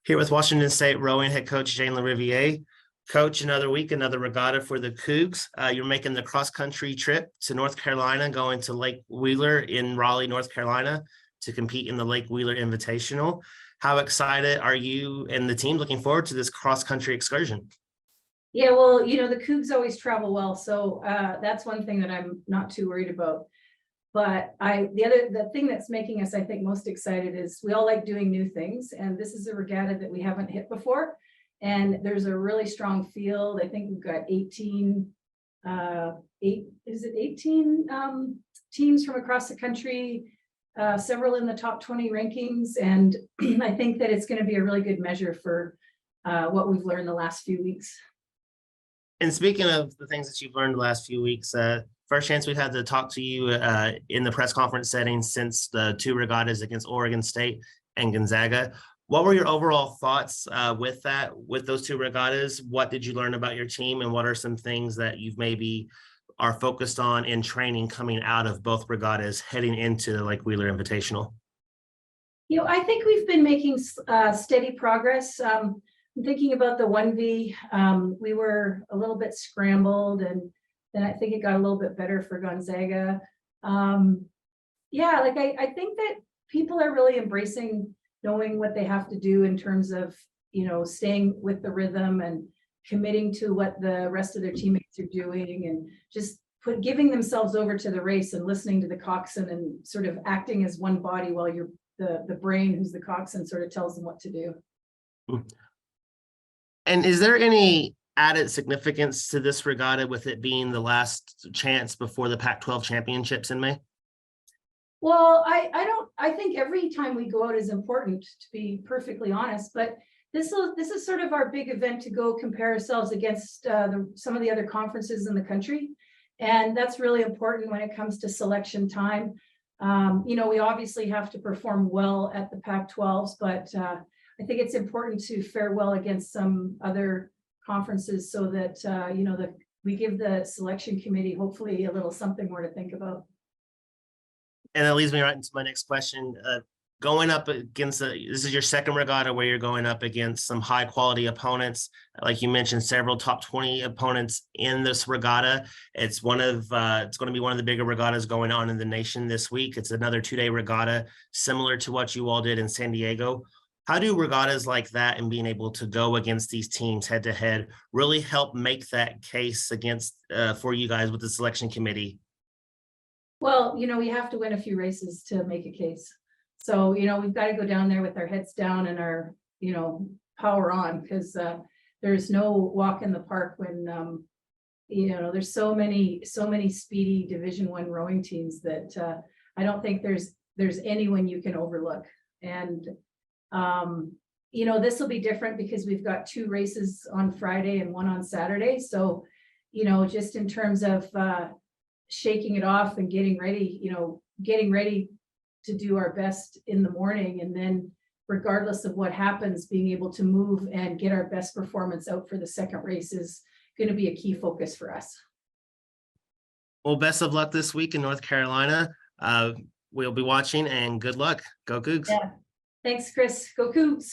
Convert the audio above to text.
Here with Washington State rowing head coach LaRiviere. Coach, another week, another regatta for the Cougs. You're making the cross-country trip to North Carolina, going to Lake Wheeler in Raleigh, North Carolina, to compete in the Lake Wheeler Invitational. How excited are you and the team looking forward to this cross-country excursion? Yeah, well, the Cougs always travel well, so that's one thing that I'm not too worried about. But the thing that's making us, I think, most excited is we all like doing new things, and this is a regatta that we haven't hit before. And there's a really strong field. I think we've got 18 teams from across the country, several in the top 20 rankings, and I think that it's going to be a really good measure for what we've learned the last few weeks. And speaking of the things that you've learned the last few weeks, first chance we've had to talk to you in the press conference setting since the two regattas against Oregon State and Gonzaga. What were your overall thoughts with those two regattas? What did you learn about your team, and what are some things that you've maybe are focused on in training coming out of both regattas heading into the Lake Wheeler Invitational? I think we've been making steady progress. I'm thinking about the 1V. We were a little bit scrambled, and then I think it got a little bit better for Gonzaga. I think that people are really embracing knowing what they have to do in terms of, staying with the rhythm and committing to what the rest of their teammates are doing, and just giving themselves over to the race and listening to the coxswain and sort of acting as one body while you're the brain, who's the coxswain, sort of tells them what to do. And is there any added significance to this regatta with it being the last chance before the Pac-12 championships in May? Well, I think every time we go out is important, to be perfectly honest, but this is sort of our big event to go compare ourselves against some of the other conferences in the country. And that's really important when it comes to selection time. We obviously have to perform well at the Pac-12s, but I think it's important to fare well against some other conferences so that, we give the selection committee hopefully a little something more to think about. And that leads me right into my next question. Going up against this is your second regatta where you're going up against some high quality opponents. Like you mentioned, several top 20 opponents in this regatta. It's going to be one of the bigger regattas going on in the nation this week. It's another 2-day regatta, similar to what you all did in San Diego. How do regattas like that and being able to go against these teams head to head really help make that case against for you guys with the selection committee? Well, we have to win a few races to make a case. So, we've got to go down there with our heads down and our, power on, because there's no walk in the park when, there's so many speedy Division I rowing teams that I don't think there's anyone you can overlook. And, this will be different because we've got 2 races on Friday and 1 on Saturday. So, just in terms of shaking it off and getting ready to do our best in the morning, and then regardless of what happens, being able to move and get our best performance out for the second race is going to be a key focus for us. Well, best of luck this week in North Carolina. We'll be watching, and good luck. Go Cougs. Yeah. Thanks, Chris. Go Cougs.